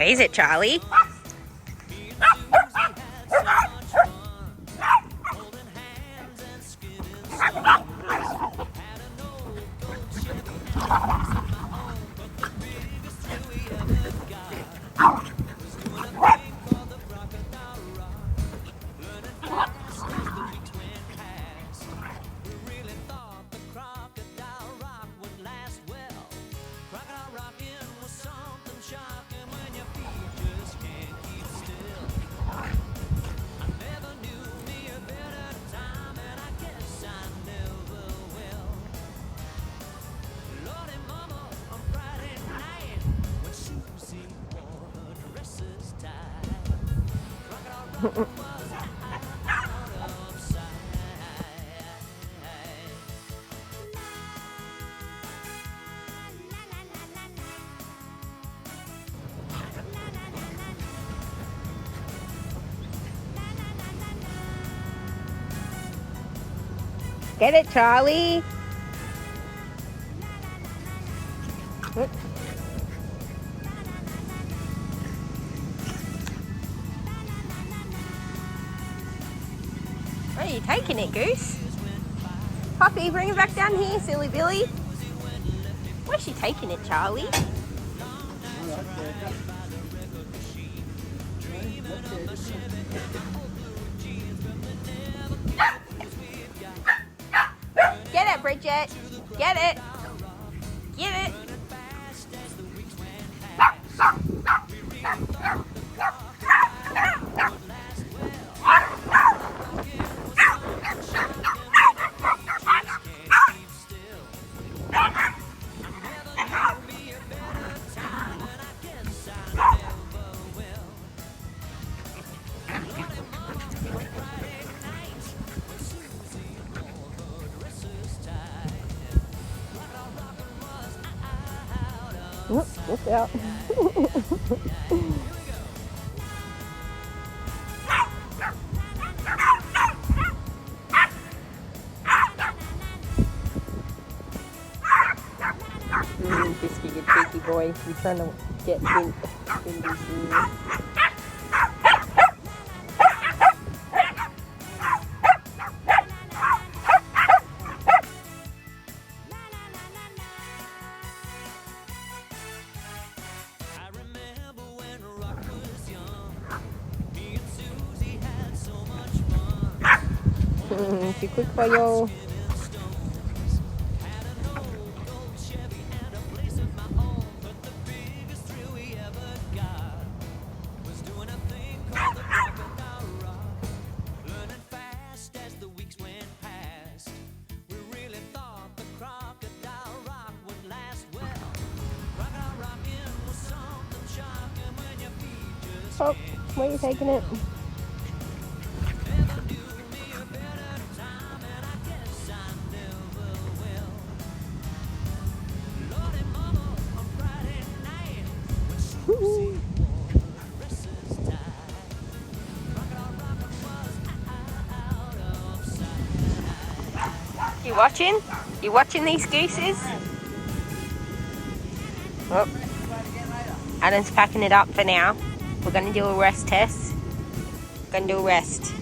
is it, Charlie? Get it, Charlie. Where are you taking it, Goose? Poppy, bring it back down here, silly Billy. Where's she taking it, Charlie? Get it, Bridget. Get it. Get it. Look out. Biscuit, you cheeky boy. You're trying to get Cindy's ear. Too quick for you. Oh, where are you taking it? You watching? You watching these gooses? Oh. Adam's packing it up for now. We're going to do a rest test. Going to do a rest.